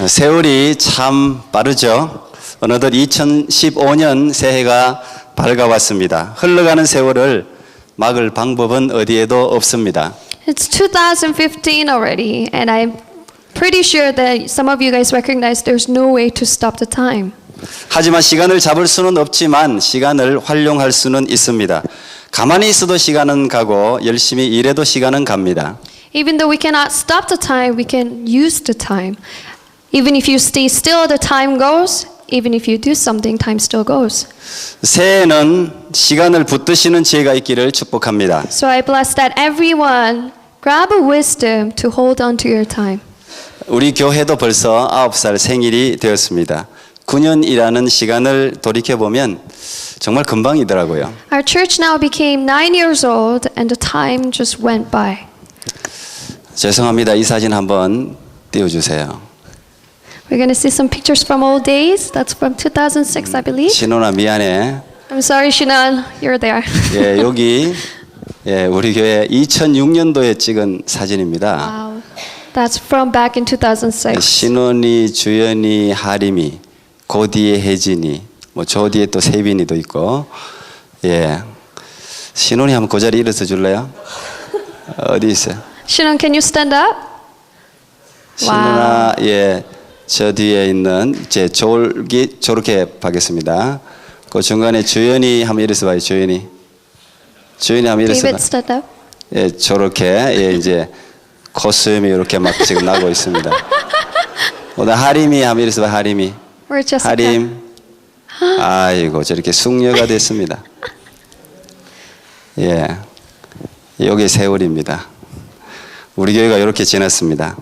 세월이 참 빠르죠. 어느덧 2015년 새해가 밝아왔습니다. 흘러가는 세월을 막을 방법은 어디에도 없습니다. It's 2015 already, and I'm pretty sure that some of you guys recognize there's no way to stop the time. 하지만 시간을 잡을 수는 없지만 시간을 활용할 수는 있습니다. 가만히 있어도 시간은 가고 열심히 일해도 시간은 갑니다. Even though we cannot stop the time, we can use the time. Even if you stay still, the time goes. Even if you do something, time still goes. 새해에는 시간을 붙드시는 지혜가 있기를 축복합니다. So I bless that everyone grab a wisdom to hold on to your time. 우리 교회도 벌써 9살 생일이 되었습니다. 9년이라는 시간을 돌이켜보면 정말 금방이더라고요. Our church now became 9 years old and the time just went by. 죄송합니다. 이 사진 한번 띄워주세요. We're going to see some pictures from old days. That's from 2006, I believe. 신혼아 미안해. I'm sorry, Shinan, you're there. 예, 여기 우리 교회 2006년도에 찍은 사진입니다. Wow. That's from back in 2006. 신혼이, 주연이, 하림이, 고디에 혜진이, 뭐 저 뒤에 또 세빈이도 있고, 예, 신혼이 한번 그 자리 일어서 줄래요? 어디 있어요? Shinan, can you stand up? 신혼아, 예, 저 뒤에 있는 제 저렇게 하겠습니다. 그 중간에 주연이 한번 일어서 봐요. 주연이 한번 일어서 봐. David, stand up. 예, 저렇게 예, 이제 코스염이 이렇게 막 지금 나고 있습니다. 오늘 하림이 한번 일어서 봐. 하림이. Where's Jessica? 하림. 아이고 저렇게 숙녀가 됐습니다. 예, 여기 세월입니다. 우리 교회가 이렇게 지났습니다.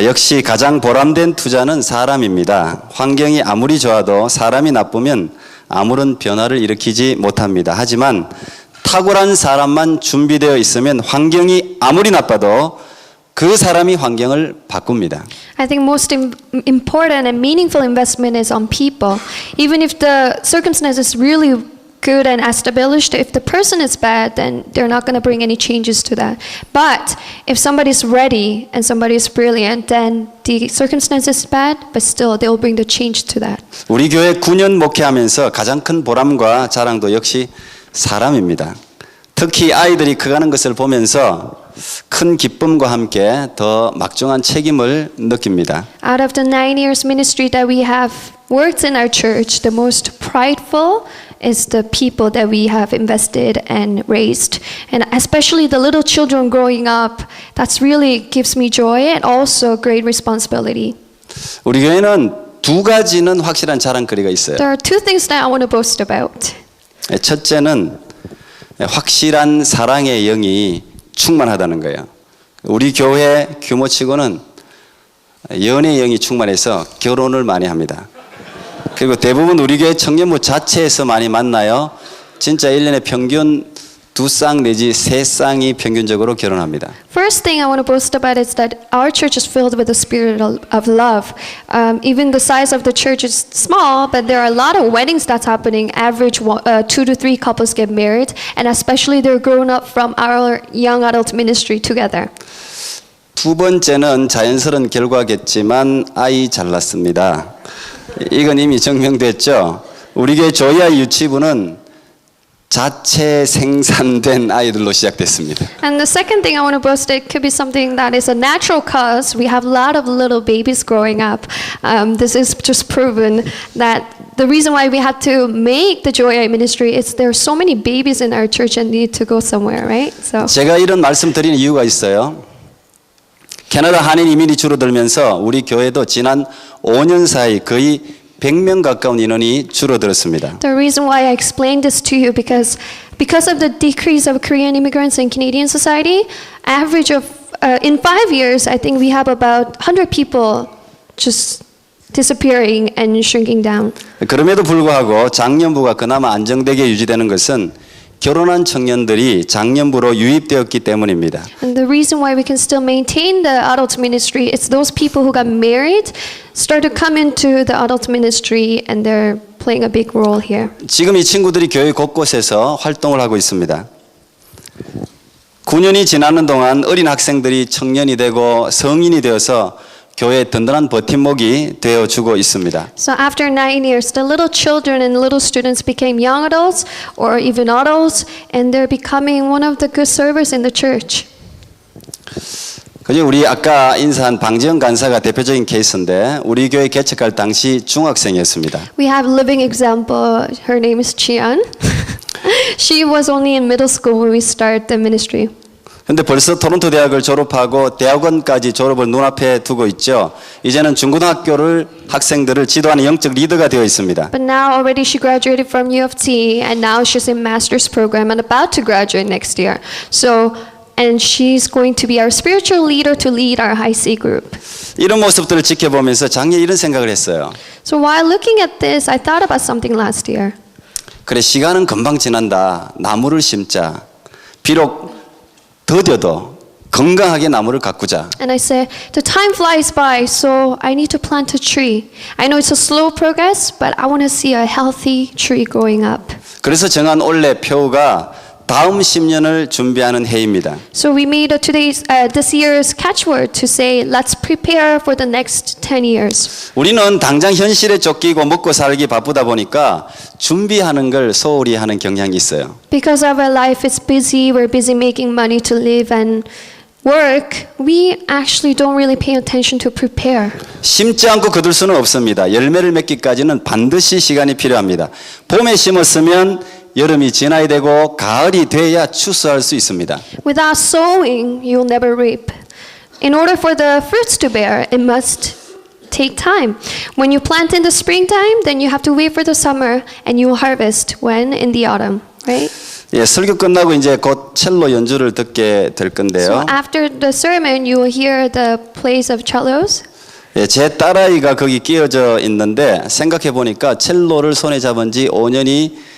역시 가장 보람된 투자는 사람입니다. 환경이 아무리 좋아도 사람이 나쁘면 아무런 변화를 일으키지 못합니다. 하지만 탁월한 사람만 준비되어 있으면 환경이 아무리 나빠도 그 사람이 환경을 바꿉니다. I think most important and meaningful investment is on people. Even if the circumstances really good and established, if the person is bad, then they're not going to bring any changes to that. But if somebody's ready and somebody is brilliant, then the circumstances is bad, but still they will bring the change to that. 우리 교회 9년 목회하면서 가장 큰 보람과 자랑도 역시 사람입니다. 특히 아이들이 커가는 것을 보면서 큰 기쁨과 함께 더 막중한 책임을 느낍니다. Out of the 9 years ministry that we have worked in our church, the most prideful is the people that we have invested and raised. And especially the little children growing up, that's really gives me joy and also great responsibility. 우리 교회는 두 가지는 확실한 자랑거리가 있어요. There are two things that I want to boast about. 첫째는 확실한 사랑의 영이 충만하다는 거예요. 우리 교회 규모치고는 연애의 영이 충만해서 결혼을 많이 합니다. 그리고 대부분 우리 교회 청년부 자체에서 많이 만나요. 진짜 1년에 평균 2쌍 내지 3쌍이 평균적으로 결혼합니다. First thing I want to boast about is that our church is filled with the spirit of love. Even the size of the church is small, but there are a lot of weddings that's happening. Average 2 to 3 couples get married, and especially they're grown up from our young adult ministry together. 두 번째는 자연스러운 결과겠지만 아이 잘 낳습니다. 이건 이미 증명됐죠. 우리 교회 조이아이 유치부는 자체 생산된 아이들로 시작됐습니다. And the second thing I want to boast, it could be something that is a natural cause. We have a lot of little babies growing up. This is just proven that the reason why we had to make the Joy ministry is there are so many babies in our church and need to go somewhere, right? So 제가 이런 말씀 드리는 이유가 있어요. 캐나다 한인 이민이 줄어들면서 우리 교회도 지난 5년 사이 거의 100명 가까운 인원이 줄어들었습니다. the reason why I explained this to you because of the decrease of Korean immigrants in Canadian society, average of in 5 years, I think we have about 100 people just disappearing and shrinking down. 그럼에도 불구하고 장년부가 그나마 안정되게 유지되는 것은 결혼한 청년들이 장년부로 유입되었기 때문입니다. And the reason why we can still maintain the adult ministry is those people who got married start to come into the adult ministry and they're playing a big role here. 지금 이 친구들이 교회 곳곳에서 활동을 하고 있습니다. 9년이 지나는 동안 어린 학생들이 청년이 되고 성인이 되어서 교회의 든든한 버팀목이 되어주고 있습니다. So after 9 years, the little children and little students became young adults or even adults, and they're becoming one of the good servers in the church. 그죠? 우리 아까 인사한 방지영 간사가 대표적인 케이스인데 우리 교회 개척할 당시 중학생이었습니다. We have a living example. Her name is Chian. She was only in middle school when we started the ministry. 근데 벌써 토론토 대학을 졸업하고 대학원까지 졸업을 눈앞에 두고 있죠. 이제는 중고등학교를 학생들을 지도하는 영적 리더가 되어 있습니다. But now already she graduated from U of T, and now she's in master's program and about to graduate next year. And she's going to be our spiritual leader to lead our high C group. 이런 모습들을 지켜보면서 작년에 이런 생각을 했어요. So while looking at this, I thought about something last year. 그래, 시간은 금방 지난다. 나무를 심자. 비록 더뎌도 건강하게 나무를 가꾸자. And I said, the time flies by, so I need to plant a tree. I know it's a slow progress, but I want to see a healthy tree growing up. 그래서 정한 올해 표가 다음 10년을 준비하는 해입니다. So we made this year's catchword to say, let's prepare for the next 10 years. 우리는 당장 현실에 쫓기고 먹고 살기 바쁘다 보니까 준비하는 걸 소홀히 하는 경향이 있어요. Because our life is busy, we're busy making money to live and work, we actually don't really pay attention to prepare. 심지 않고 거둘 수는 없습니다. 열매를 맺기까지는 반드시 시간이 필요합니다. 봄에 심었으면 여름이 지나야 되고 가을이 돼야 추수할 수 있습니다. Without sowing, you'll never reap. In order for the fruits to bear, it must take time. When you plant in the springtime, then you have to wait for the summer, and you will harvest when in the autumn, right? 예, 설교 끝나고 이제 곧 첼로 연주를 듣게 될 So 건데요. after the sermon, you will hear the plays of cellos. 예, 제 딸아이가 거기 끼어져 있는데 생각해 보니까 첼로를 손에 잡은 지 5년이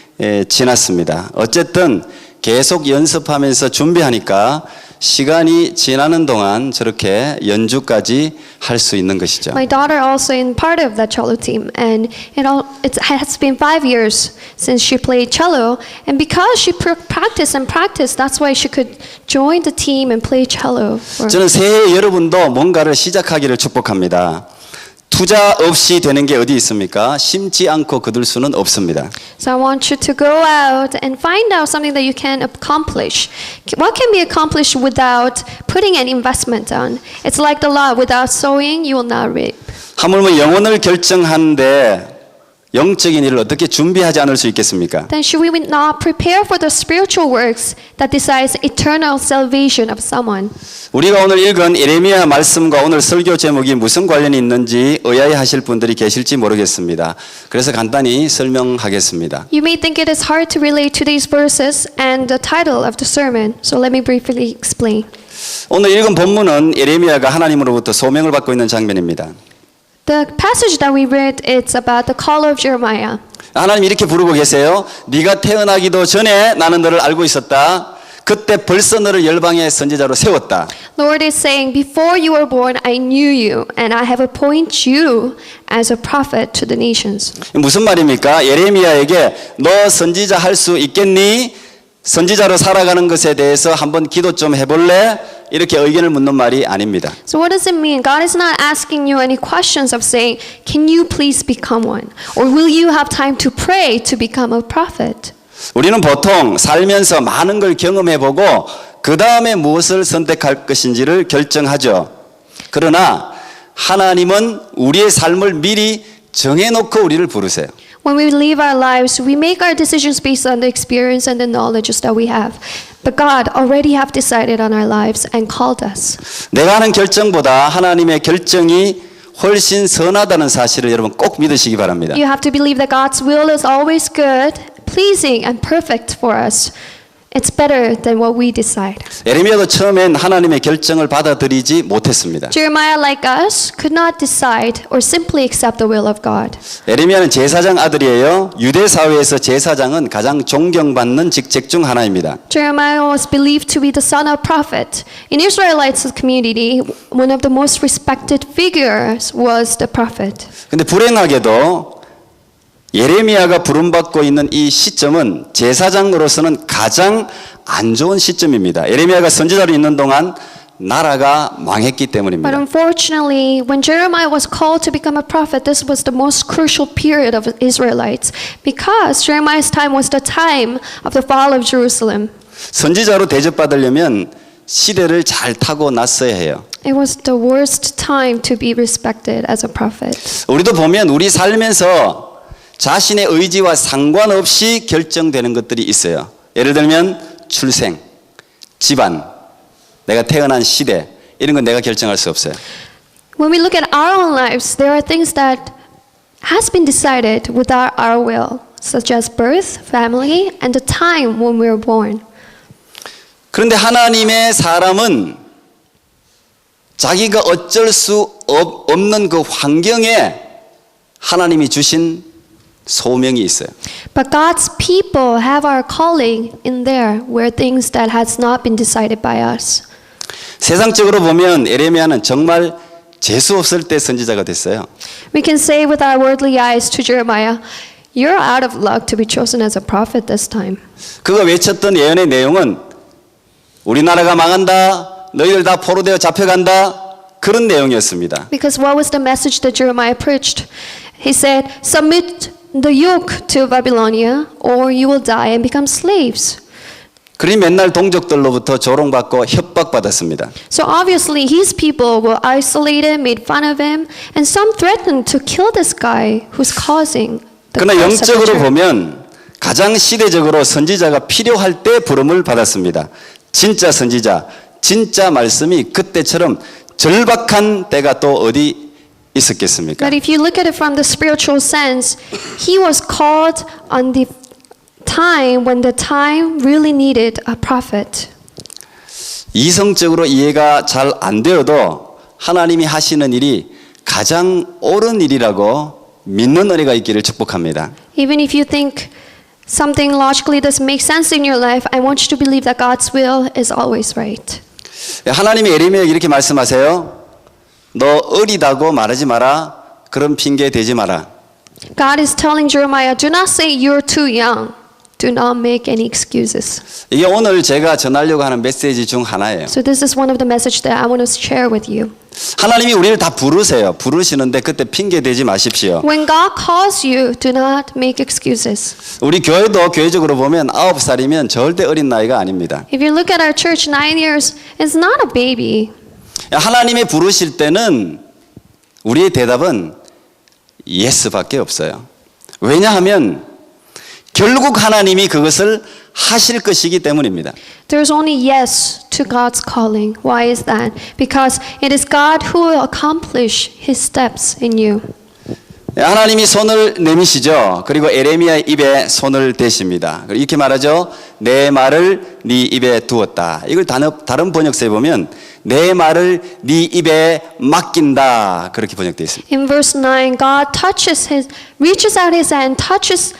지났습니다. 어쨌든 계속 연습하면서 준비하니까 시간이 지나는 동안 저렇게 연주까지 할 수 있는 것이죠. My daughter also in part of the cello team, and it has been 5 years since she played cello, and because she practiced, that's why she could join the team and play cello. 저는 새해 여러분도 뭔가를 시작하기를 축복합니다. 투자 없이 되는 게 어디 있습니까? 심지 않고 거둘 수는 없습니다. So I want you to go out and find out something that you can accomplish. What can be accomplished without putting an investment on? It's like the law, without sowing, you will not reap. 하물며 영혼을 결정하는데 영적인 일을 어떻게 준비하지 않을 수 있겠습니까? Then should we not prepare for the spiritual works that decides eternal salvation of someone? 우리가 오늘 읽은 예레미야 말씀과 오늘 설교 제목이 무슨 관련이 있는지 의아해하실 분들이 계실지 모르겠습니다. 그래서 간단히 설명하겠습니다. You may think it is hard to relate to these verses and the title of the sermon, so let me briefly explain. 오늘 읽은 본문은 예레미야가 하나님으로부터 소명을 받고 있는 장면입니다. The passage that we read, it's about the call of Jeremiah. 하나님 이렇게 부르고 계세요. 네가 태어나기도 전에 나는 너를 알고 있었다. 그때 벌써 너를 열방의 선지자로 세웠다. Lord is saying, before you were born, I knew you, and I have appointed you as a prophet to the nations. 무슨 말입니까? 예레미야에게 너 선지자 할 수 있겠니? 선지자로 살아가는 것에 대해서 한번 기도 좀 해볼래? 이렇게 의견을 묻는 말이 아닙니다. So what does it mean? God is not asking you any questions of saying, can you please become one? Or will you have time to pray to become a prophet? 우리는 보통 살면서 많은 걸 경험해보고 그 다음에 무엇을 선택할 것인지를 결정하죠. 그러나 하나님은 우리의 삶을 미리 정해놓고 우리를 부르세요. When we live our lives, we make our decisions based on the experience and the knowledges that we have. But God already have decided on our lives and called us. 내가 하는 결정보다 하나님의 결정이 훨씬 선하다는 사실을 여러분 꼭 믿으시기 바랍니다. You have to believe that God's will is always good, pleasing, and perfect for us. It's better than what we decide. 예레미야도 처음엔 하나님의 결정을 받아들이지 못했습니다. Jeremiah, like us, could not decide or simply accept the will of God. 예레미야는 제사장 아들이에요. 유대 사회에서 제사장은 가장 존경받는 직책 중 하나입니다. Jeremiah was believed to be the son of prophet. In Israelites community, one of the most respected figures was the prophet. 근데 불행하게도 예레미야가 부름받고 있는 이 시점은 제사장으로서는 가장 안 좋은 시점입니다. 예레미야가 선지자로 있는 동안 나라가 망했기 But 때문입니다. unfortunately, when Jeremiah was called to become a prophet, this was the most crucial period of Israelites because Jeremiah's time was the time of the fall of Jerusalem. 선지자로 대접받으려면 시대를 잘 타고 났어야 해요. It was the worst time to be respected as a prophet. 우리도 보면 우리 살면서 자신의 의지와 상관없이 결정되는 것들이 있어요. 예를 들면 출생, 집안, 내가 태어난 시대 이런 건 내가 결정할 수 없어요. When we look at our own lives, there are things that has been decided without our will, such as birth, family, and the time when we were born. 그런데 하나님의 사람은 자기가 어쩔 수 없는 그 환경에 하나님이 주신 소명이 있어요. But God's people have our calling in there where things that has not been decided by us. 세상적으로 보면 예레미야는 정말 재수 없을 때 선지자가 됐어요. We can say with our worldly eyes to Jeremiah, you're out of luck to be chosen as a prophet this time. 그가 외쳤던 예언의 내용은 우리나라가 망한다, 너희들 다 포로되어 잡혀간다 그런 내용이었습니다. Because what was the message that Jeremiah preached? He said, submit the yoke to Babylonia or you will die and become slaves. 그리 맨날 동족들로부터 조롱받고 협박받았습니다. So obviously his people were isolated, made fun of him, and some threatened to kill this guy who's causing the 그러나 curse of the 영적으로 church. 보면 가장 시대적으로 선지자가 필요할 때 부름을 받았습니다. 진짜 선지자, 진짜 말씀이 그때처럼 절박한 때가 또 어디 있었겠습니까? But if you look at it from the spiritual sense, he was called on the time when the time really needed a prophet. 이성적으로 이해가 잘 안 되어도 하나님이 하시는 일이 가장 옳은 일이라고 믿는 은혜가 있기를 축복합니다. Even if you think something logically doesn't make sense in your life, I want you to believe that God's will is always right. 하나님이 예레미야에게 이렇게 말씀하세요. 너 어리다고 말하지 마라. 그런 핑계 대지 마라. God is telling Jeremiah, do not say you're too young. Do not make any excuses. 이게 오늘 제가 전하려고 하는 메시지 중 하나예요. So this is one of the message that I want to share with you. 하나님이 우리를 다 부르세요. 부르시는데 그때 핑계 대지 마십시오. When God calls you, do not make excuses. 우리 교회도 교회적으로 보면 9살이면 절대 어린 나이가 아닙니다. If you look at our church, 9 years is not a baby. 하나님이 부르실 때는 우리의 대답은 예스밖에 없어요. 왜냐하면 결국 하나님이 그것을 하실 것이기 때문입니다. There's only yes to God's calling. Why is that? Because it is God who will accomplish His steps in you. 하나님이 손을 내미시죠. 그리고 에레미야의 입에 손을 대십니다. 이렇게 말하죠. 내 말을 네 입에 두었다. 이걸 다른 번역서에 보면 내 말을 네 입에 맡긴다. 그렇게 번역되어 있습니다. In verse 9, God reaches out His hand, touches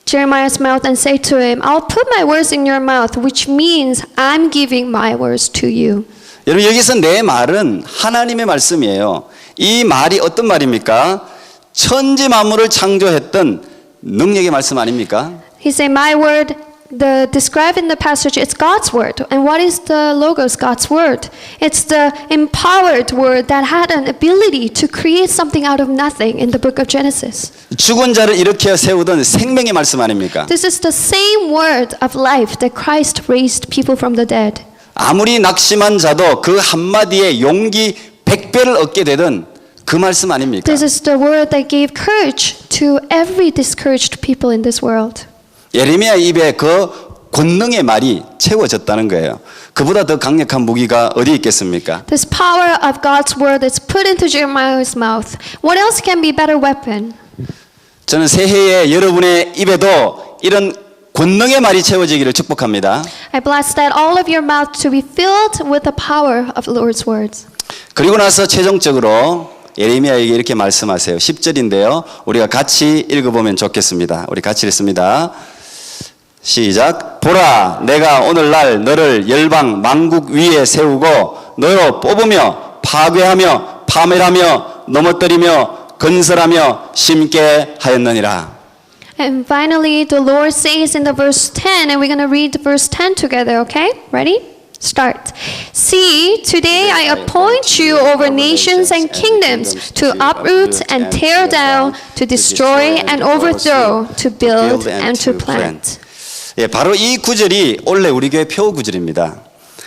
Jeremiah's mouth and say to him, I'll put my words in your mouth, which means I'm giving my words to you. 여러분 여기서 내 말은 하나님의 말씀이에요. 이 말이 어떤 말입니까? 천지 만물을 창조했던 능력의 말씀 아닙니까? He said, my word, described in the passage, it's God's word. And what is the logos, God's word? It's the empowered word that had an ability to create something out of nothing in the book of Genesis. 죽은 자를 일으켜 세우던 생명의 말씀 아닙니까? This is the same word of life that Christ raised people from the dead. 아무리 낙심한 자도 그 한마디에 용기 100배를 얻게 되던 그 말씀 아닙니까? This is the word that gave courage to every discouraged people in this world. 예레미야 입에 그 권능의 말이 채워졌다는 거예요. 그보다 더 강력한 무기가 어디 있겠습니까? This power of God's word is put into Jeremiah's mouth. What else can be better weapon? 저는 새해에 여러분의 입에도 이런 권능의 말이 채워지기를 축복합니다. I bless that all of your mouth to be filled with the power of the Lord's words. 그리고 나서 최종적으로 예레미야에게 이렇게 말씀하세요. 10절인데요. 우리가 같이 읽어보면 좋겠습니다. 우리 같이 읽습니다. 시작. 보라, 내가 오늘날 너를 열방 만국 위에 세우고 너로 뽑으며 파괴하며 파멸하며 넘어뜨리며 건설하며 심게 하였느니라. And finally, the Lord says in the verse 10, and we're going to read the verse 10 together, okay? Ready? Start. See, today I appoint you over nations and kingdoms to uproot and tear down, to destroy and overthrow, to build and to plant. 예, 바로 이 구절이 원래 우리 교회 표 구절입니다.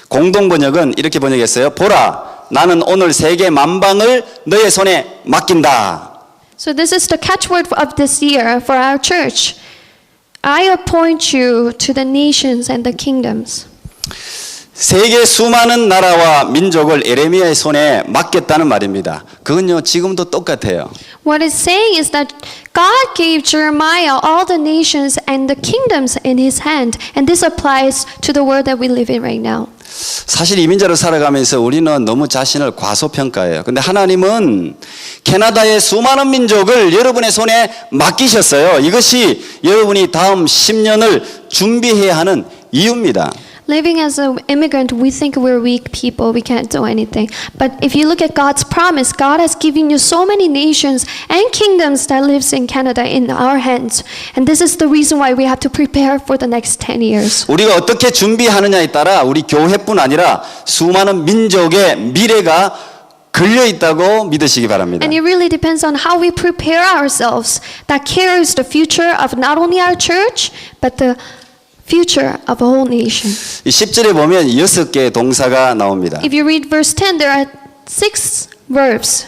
공동 번역은 이렇게 번역했어요. 보라, 나는 오늘 세계 만방을 너의 손에 맡긴다. So this is the catchword of this year for our church. I appoint you to the nations and the kingdoms. 세계 수많은 나라와 민족을 에레미야의 손에 맡겼다는 말입니다. 그건요 지금도 똑같아요. What it's saying is that God gave Jeremiah all the nations and the kingdoms in his hand, and this applies to the world that we live in right now. 사실 이민자로 살아가면서 우리는 너무 자신을 과소평가해요. 근데 하나님은 캐나다의 수많은 민족을 여러분의 손에 맡기셨어요. 이것이 여러분이 다음 10년을 준비해야 하는 이유입니다. Living as an immigrant, we think we're weak people, we can't do anything. But if you look at God's promise, God has given you so many nations and kingdoms that lives in Canada in our hands. And this is the reason why we have to prepare for the next 10 years. 우리가 어떻게 준비하느냐에 따라 우리 교회뿐 아니라 수많은 민족의 미래가 걸려 있다고 믿으시기 바랍니다. And it really depends on how we prepare ourselves. That carries the future of not only our church, but the future of a whole nation. 이 10절에 보면 6개의 동사가 나옵니다. If you read verse 10, there are 6 verbs.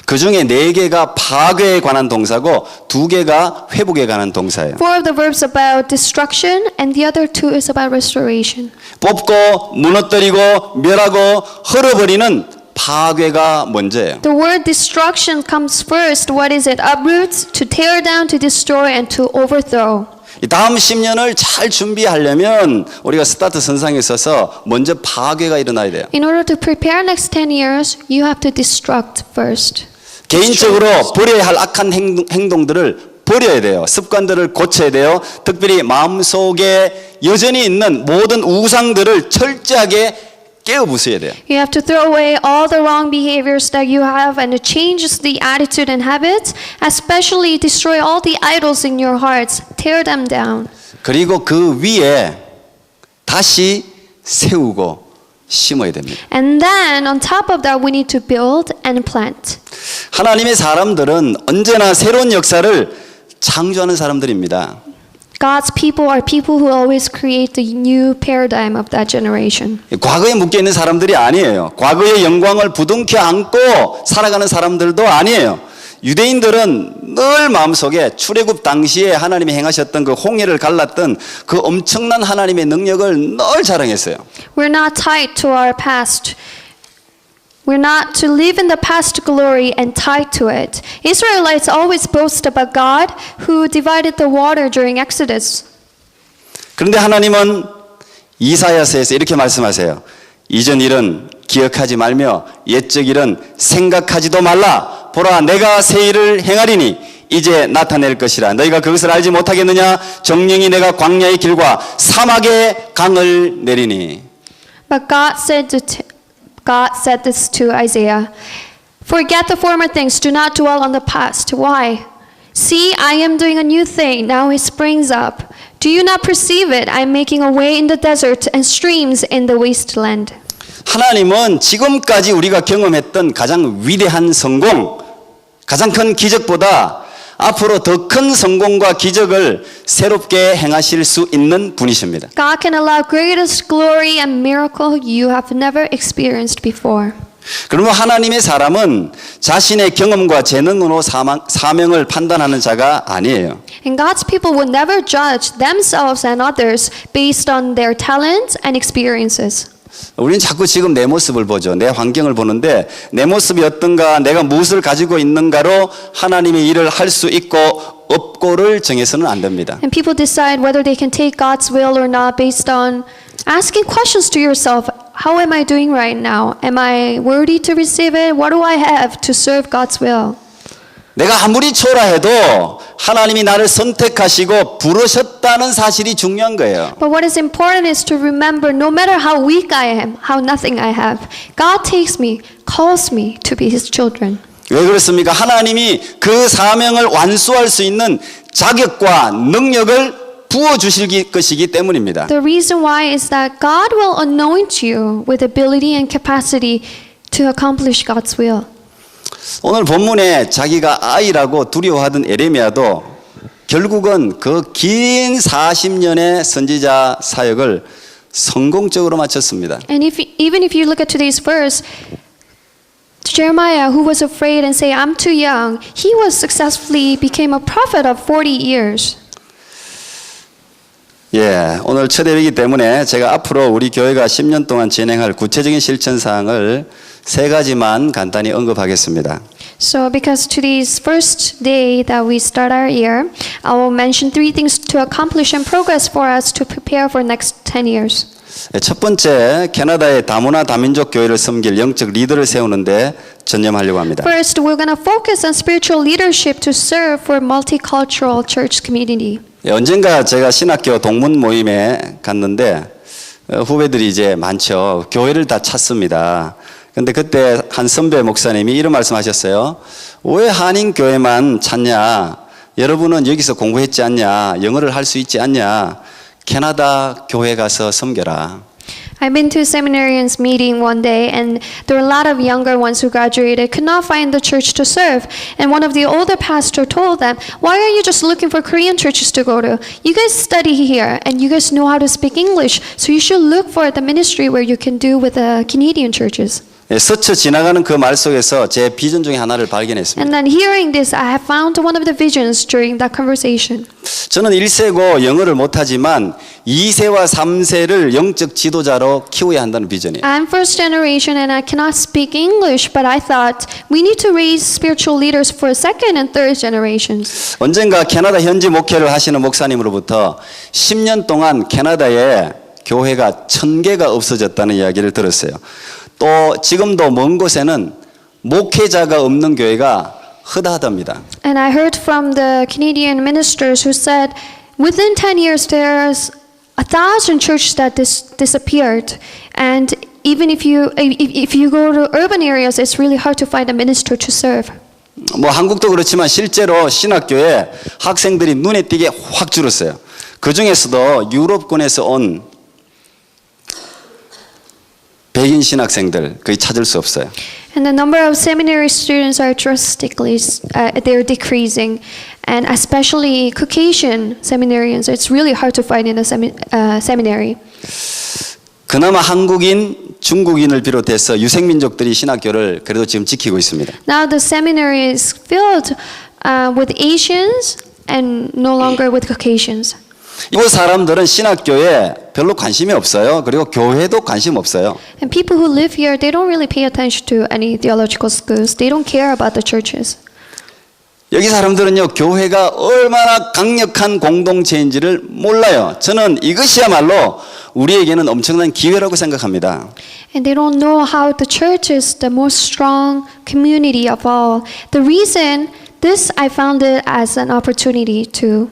그 중에 4개가 파괴에 관한 동사고 2개가 회복에 관한 동사예요. 4 of the verbs about destruction, and the other 2 is about restoration. 뽑고 무너뜨리고 멸하고 헐어버리는 파괴가 먼저예요. The word destruction comes first. What is it? Uproot, to tear down, to destroy, and to overthrow. 이 다음 10년을 잘 준비하려면 우리가 스타트 선상에 서서 먼저 파괴가 일어나야 돼요. In order to prepare next 10 years, you have to destruct first. 개인적으로 버려야 할 악한 행동들을 버려야 돼요. 습관들을 고쳐야 돼요. 특별히 마음속에 여전히 있는 모든 우상들을 철저하게 깨어 부숴야 돼요. You have to throw away all the wrong behaviors that you have and to change the attitude and habits, especially destroy all the idols in your hearts, tear them down. 그리고 그 위에 다시 세우고 심어야 됩니다. And then on top of that we need to build and plant. 하나님의 사람들은 언제나 새로운 역사를 창조하는 사람들입니다. God's people are people who always create the new paradigm of that generation. 과거에 묶여 있는 사람들이 아니에요. 과거의 영광을 부둥켜 안고 살아가는 사람들도 아니에요. 유대인들은 늘 마음속에 출애굽 당시에 하나님이 행하셨던 그 홍해를 갈랐던 그 엄청난 하나님의 능력을 늘 자랑했어요. We're not tied to our past. We're not to live in the past glory and tied to it. Israelites always boast about God who divided the water during Exodus. 그런데 하나님은 이사야서에서 이렇게 말씀하세요. 이전 일은 기억하지 말며 옛적 일은 생각하지도 말라. 보라, 내가 새 일을 행하리니 이제 나타낼 것이라. 너희가 그것을 알지 못하겠느냐? 정령이 내가 광야의 길과 사막의 강을 내리니. But God said this to Isaiah. Forget the former things, do not dwell on the past. Why? See, I am doing a new thing, now it springs up. Do you not perceive it? I am making a way in the desert and streams in the wasteland. 하나님은 지금까지 우리가 경험했던 가장 위대한 성공, 가장 큰 기적보다 앞으로 더 큰 성공과 기적을 새롭게 행하실 수 있는 분이십니다. God can allow greatest glory and miracle you have never experienced before. 그러면 하나님의 사람은 자신의 경험과 재능으로 사명을 판단하는 자가 아니에요. And God's people will never judge themselves and others based on their talents and experiences. 우리는 자꾸 지금 내 모습을 보죠. 내 환경을 보는데 내 모습이 어떤가, 내가 무엇을 가지고 있는가로 하나님의 일을 할 수 있고 없고를 정해서는 안 됩니다. And people decide whether they can take God's will or not based on asking questions to yourself. How am I doing right now? Am I worthy to receive it? What do I have to serve God's will? 내가 아무리 초라해도 하나님이 나를 선택하시고 부르셨다는 사실이 중요한 거예요. But what is important is to remember no matter how weak I am, how nothing I have, God takes me, calls me to be His children. 왜 그렇습니까? 하나님이 그 사명을 완수할 수 있는 자격과 능력을 부어주실 것이기 때문입니다. The reason why is that God will anoint you with ability and capacity to accomplish God's will. 오늘 본문에 자기가 아이라고 두려워하던 에레미야도 결국은 그 긴 40년의 선지자 사역을 성공적으로 마쳤습니다. And even if you look at today's verse, Jeremiah, who was afraid and say, I'm too young, he was successfully became a prophet of 40 years. 예, 오늘 첫 예배이기 때문에 제가 앞으로 우리 교회가 10년 동안 진행할 구체적인 실천 사항을 세 가지만 간단히 언급하겠습니다. So because today's first day that we start our year, I will mention 3 things to accomplish and progress for us to prepare for next 10 years. 첫 번째, 캐나다의 다문화 다민족 교회를 섬길 영적 리더를 세우는데 전념하려고 합니다. First, we're going to focus on spiritual leadership to serve for multicultural church community. 예, 언젠가 제가 신학교 동문 모임에 갔는데 후배들이 이제 많죠. 교회를 다 찾습니다. 근데 그때 한 선배 목사님이 이런 말씀하셨어요. 왜 한인 교회만 찾냐? 여러분은 여기서 공부했지 않냐? 영어를 할 수 있지 않냐? 캐나다 교회 가서 섬겨라. I've been to a seminarians meeting one day, and there were a lot of younger ones who graduated, could not find the church to serve. And one of the older pastor told them, why are you just looking for Korean churches to go to? You guys study here, and you guys know how to speak English, so you should look for the ministry where you can do with the Canadian churches. 예, 스쳐 지나가는 그 말 속에서 제 비전 중에 하나를 발견했습니다. And then hearing this, I have found one of the visions during that conversation. 저는 1세고 영어를 못하지만 2세와 3세를 영적 지도자로 키워야 한다는 비전이에요. I'm first generation and I cannot speak English, but I thought we need to raise spiritual leaders for second and third generations. 언젠가 캐나다 현지 목회를 하시는 목사님으로부터 10년 동안 캐나다에 교회가 1000개가 없어졌다는 이야기를 들었어요. 또 지금도 먼 곳에는 목회자가 없는 교회가 허다하답니다. And I heard from the Canadian ministers who said within 10 years there's 1,000 churches that disappeared, and even if you go to urban areas, it's really hard to find a minister to serve. 뭐 한국도 그렇지만 실제로 신학교에 학생들이 눈에 띄게 확 줄었어요. 그 중에서도 유럽권에서 온 백인 신학생들 거의 찾을 수 없어요. And the number of seminary students are drastically they're decreasing, and especially Caucasian seminarians, it's really hard to find in a seminary. 그나마 한국인, 중국인을 비롯해서 유색민족들이 신학교를 그래도 지금 지키고 있습니다. Now the seminary is filled with Asians and no longer with Caucasians. 이 사람들은 신학교에 별로 관심이 없어요. 그리고 교회도 관심 없어요. And people who live here, they don't really pay attention to any theological schools. They don't care about the churches. 여기 사람들은요, 교회가 얼마나 강력한 공동체인지를 몰라요. 저는 이것이야말로 우리에게는 엄청난 기회라고 생각합니다. And they don't know how the church is the most strong community of all. The reason this, I found it as an opportunity to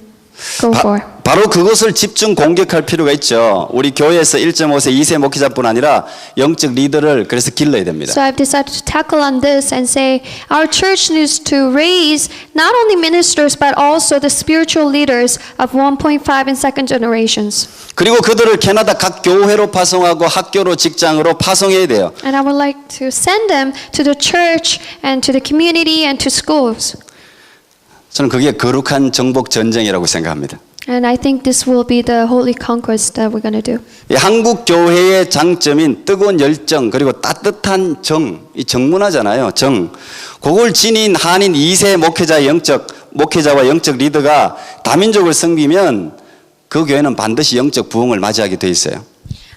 go for. 바로 그것을 집중 공격할 필요가 있죠. 우리 교회에서 1.5세, 2세 목회자뿐 아니라 영적 리더를 그래서 길러야 됩니다. So I've decided to tackle on this and say our church needs to raise not only ministers but also the spiritual leaders of 1.5 and second generations. 그리고 그들을 캐나다 각 교회로 파송하고 학교로 직장으로 파송해야 돼요. And I would like to send them to the church and to the community and to schools. 저는 그게 거룩한 정복 전쟁이라고 생각합니다. And I think this will be the holy conquest that we're going to do. 이 한국 교회의 장점인 뜨거운 열정 그리고 따뜻한 정, 이 정문화잖아요. 정. 그걸 지닌 한인 2세 목회자와 영적 리더가 다민족을 섬기면 그 교회는 반드시 영적 부흥을 맞이하게 돼 있어요.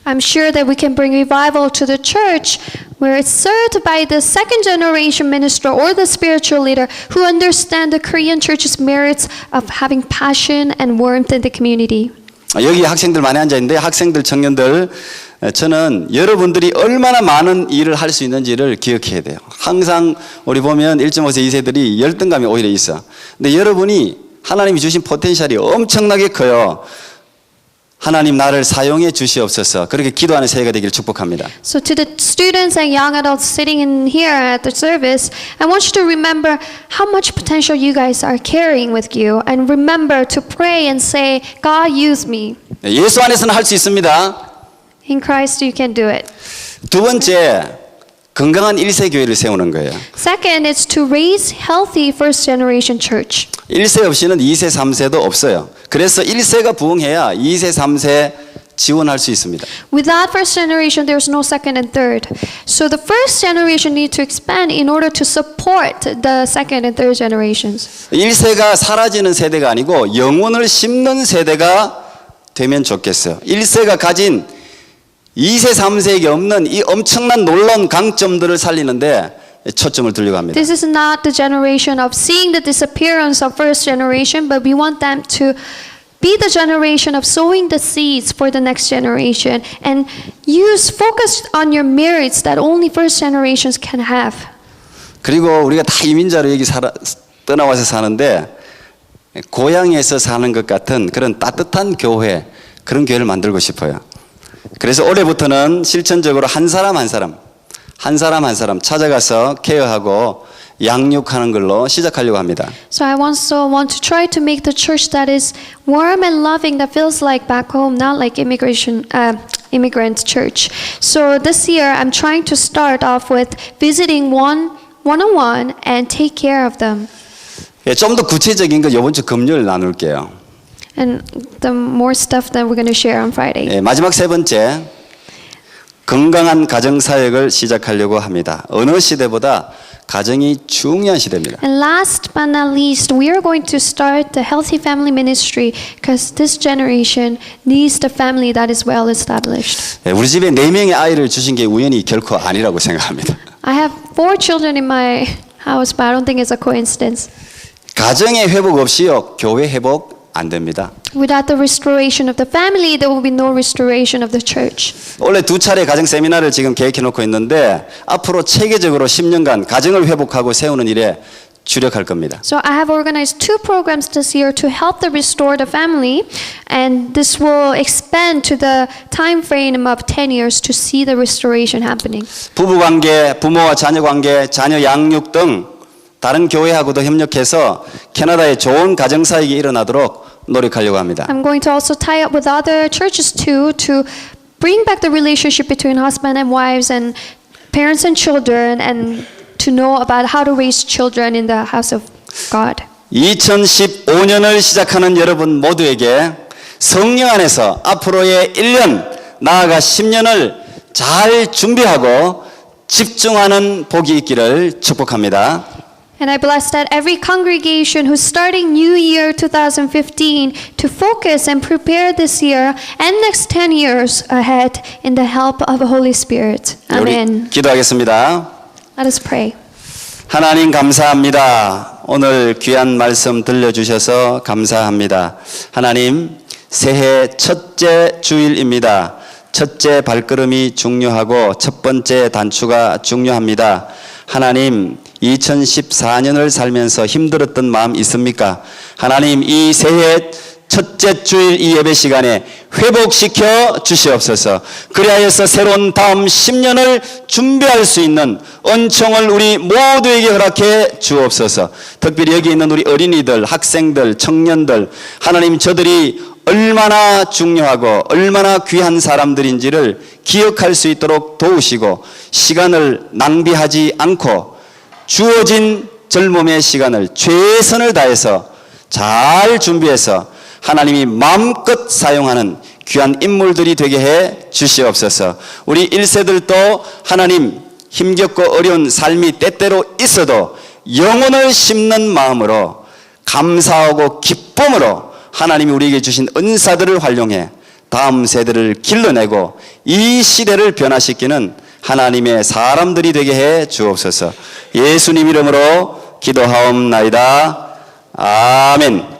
I'm sure that we can bring revival to the church where it's served by the second generation minister or the spiritual leader who understand the Korean church's merits of having passion and warmth in the community. 여기 학생들 많이 앉아 있는데 학생들, 청년들 저는 여러분들이 얼마나 많은 일을 할 수 있는지를 기억해야 돼요. 항상 우리 보면 1.5세, 2세들이 열등감이 오히려 있어. 근데 여러분이 하나님이 주신 포텐셜이 엄청나게 커요. 하나님 나를 사용해 주시옵소서. 그렇게 기도하는 새해가 되기를 축복합니다. So to the students and young adults sitting in here at the service, I want you to remember how much potential you guys are carrying with you, and remember to pray and say, God, use me. 예수 안에서는 할 수 있습니다. In Christ you can do it. 두 번째, 건강한 1세 교회를 세우는 거예요. Second is to raise healthy first generation church. 1세 없이는 2세, 3세도 없어요. 그래서 1세가 부흥해야 2세, 3세 지원할 수 있습니다. Without first generation, there's no second and third. So the first generation need to expand in order to support the second and third generations. 1세가 사라지는 세대가 아니고 영혼을 심는 세대가 되면 좋겠어요. 1세가 가진 2세, 3세에게 없는 이 엄청난 놀라운 강점들을 살리는데 초점을 두려고 합니다. This is not the generation of seeing the disappearance of first generation, but we want them to be the generation of sowing the seeds for the next generation and focus on your merits that only first generations can have. 그리고 우리가 다 이민자로 여기 떠나와서 사는데 고향에서 사는 것 같은 그런 따뜻한 교회, 그런 교회를 만들고 싶어요. 그래서 올해부터는 실천적으로 한 사람 한 사람 찾아가서 케어하고 양육하는 걸로 시작하려고 합니다. So I also want to try to make the church that is warm and loving, that feels like back home, not like immigrant church. So this year I'm trying to start off with visiting one-on-one and take care of them. 좀 더 구체적인 거 이번 주 금요일 나눌게요. And the more stuff that we're going to share on Friday. 마지막 세 번째, 건강한 가정 사역을 시작하려고 합니다. 어느 시대보다 가정이 중요한 시대입니다. And last but not least, we are going to start the healthy family ministry because this generation needs the family that is well established. 우리 집에 4명의 아이를 주신 게 우연이 결코 아니라고 생각합니다. I have 4 children in my house, but I don't think it's a coincidence. 가정의 회복 없이요, 교회 회복 안 됩니다. Without the restoration of the family, there will be no restoration of the church. 원래 2차례 가정 세미나를 지금 계획해 놓고 있는데 앞으로 체계적으로 10년간 가정을 회복하고 세우는 일에 주력할 겁니다. So I have organized 2 programs this year to help the restore the family, and this will expand to the time frame of 10 years to see the restoration happening. 부부 관계, 부모와 자녀 관계, 자녀 양육 등 다른 교회하고도 협력해서 캐나다에 좋은 가정 사역이 일어나도록 노력하려고 합니다. I'm going to also tie up with other churches too to bring back the relationship between husband and wives and parents and children, and to know about how to raise children in the house of God. 2015년을 시작하는 여러분 모두에게 성령 안에서 앞으로의 1년, 나아가 10년을 잘 준비하고 집중하는 복이 있기를 축복합니다. And I bless that every congregation who's starting New Year 2015 to focus and prepare this year and next 10 years ahead in the help of the Holy Spirit. Amen. 우리 기도하겠습니다. Let us pray. 하나님 감사합니다. 오늘 귀한 말씀 들려주셔서 감사합니다. 하나님, 새해 첫째 주일입니다. 첫째 발걸음이 중요하고 첫 번째 단추가 중요합니다. 하나님, 2014년을 살면서 힘들었던 마음 있습니까? 하나님, 이 새해 첫째 주일 이 예배 시간에 회복시켜 주시옵소서. 그리하여서 새로운 다음 10년을 준비할 수 있는 은총을 우리 모두에게 허락해 주옵소서. 특별히 여기 있는 우리 어린이들, 학생들, 청년들, 하나님, 저들이 얼마나 중요하고 얼마나 귀한 사람들인지를 기억할 수 있도록 도우시고, 시간을 낭비하지 않고 주어진 젊음의 시간을 최선을 다해서 잘 준비해서 하나님이 마음껏 사용하는 귀한 인물들이 되게 해 주시옵소서. 우리 1세들도 하나님, 힘겹고 어려운 삶이 때때로 있어도 영혼을 심는 마음으로, 감사하고 기쁨으로 하나님이 우리에게 주신 은사들을 활용해 다음 세대를 길러내고 이 시대를 변화시키는 하나님의 사람들이 되게 해 주옵소서. 예수님 이름으로 기도하옵나이다. 아멘.